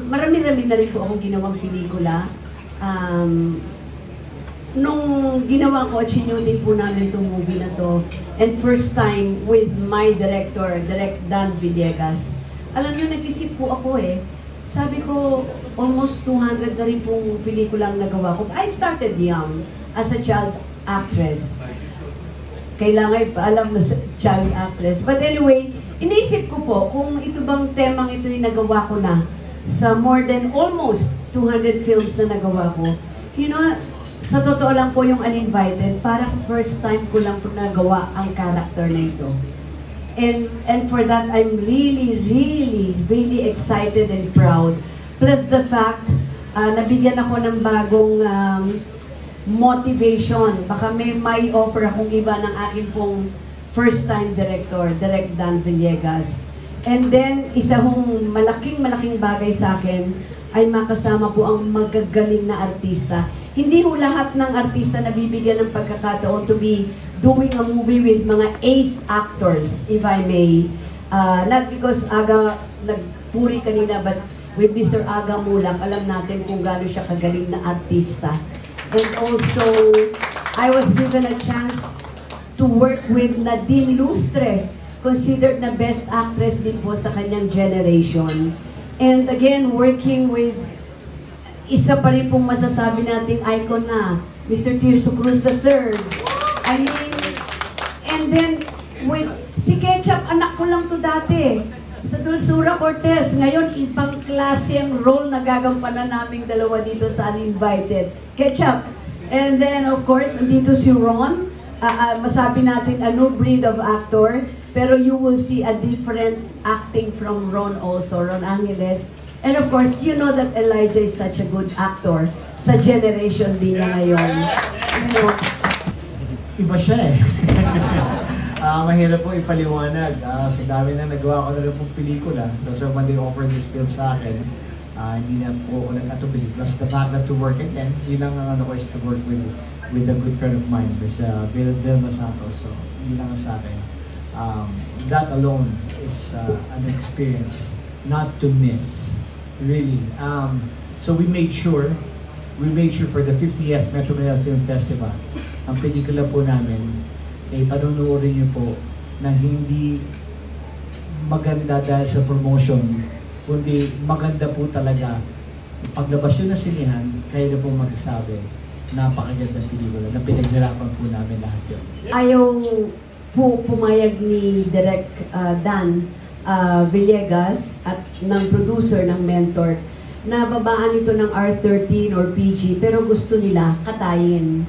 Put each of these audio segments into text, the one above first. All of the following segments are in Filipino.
Marami-rami na rin po akong ginawang pelikula. Nung ginawa ko at sinunin po namin itong movie na to, and first time with my director, Direk Dan Villegas, alam niyo, nag-isip po ako sabi ko, almost 200 na rin pong pelikulang nagawa ko. I started young as a child actress. Kailangan ipaalam na sa child actress. But anyway, inisip ko po kung ito bang temang ito yung nagawa ko na sa more than almost 200 films na nagawa ko. You know, sa totoo lang po yung Uninvited, parang first time ko lang po nagawa ang character na ito. And for that, I'm really excited and proud. Plus the fact, nabigyan ako ng bagong motivation. Baka may offer akong iba ng aking pong first-time director, Direk Dan Villegas. And then, isa hong malaking bagay sa akin ay makasama po ang magagaling na artista. Hindi ho lahat ng artista na bibigyan ng pagkakataon to be doing a movie with mga ace actors, if I may. Not because Aga nagpuri kanina, but with Mr. Aga Mulak, alam natin kung gaano siya kagaling na artista. And also, I was given a chance to work with Nadine Lustre, considered na best actress din po sa kanyang generation. And again, working with isa pa rin pong masasabi nating icon na, Mr. Tirso Cruz III. I mean, and then, with si Ketchup, anak ko lang to dati. Sa Dulzura Cortez, ngayon, ibang klase ang role na gagampanan naming dalawa dito sa Uninvited. Ketchup. And then, of course, dito si Ron. Masabi natin, a new breed of actor. Pero you will see a different acting from Ron also, Ron Angeles. And of course, you know that Elijah is such a good actor sa generation din na ngayon. You know, iba siya mahirap po ipaliwanag. Sa dami na nagawa ko na rin pong pelikula. That's why when they offered this film sa akin, hindi na po ako nag-atubili. Plus the fact that to work again, yun lang ang ano ko is to work with a good friend of mine, is Vilma Santos. So, yun lang sa akin. That alone is an experience not to miss. Really. So we made sure for the 50th Metro Manila Film Festival, ang pelikula po namin, panunuorin niyo po na hindi maganda dahil sa promotion, kundi maganda po talaga. Paglabas yun na sinihan, kayo na po magsasabi, napakagandang pelikula na pinaghirapan po namin lahat yun. Ayaw po pumayag ni Direk Dan Villegas at ng producer ng Mentor na babaan ito ng R13 or PG, pero gusto nila katayin.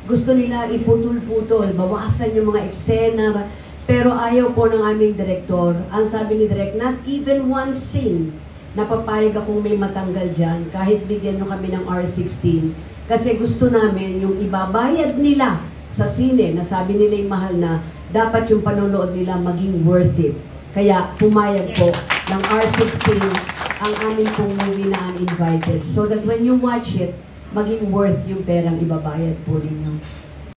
Gusto nila iputol-putol, bawasan yung mga eksena, pero ayaw po ng aming direktor. Ang sabi ni Direk, not even one scene napapayag akong may matanggal dyan, kahit bigyan nyo kami ng R16. Kasi gusto namin yung ibabayad nila sa sine, na sabi nila yung mahal na, dapat yung panonood nila maging worth it. Kaya pumayag po ng R16 ang aming pong movie na Uninvited. So that when you watch it, maging worth yung perang ibabayad po ninyo.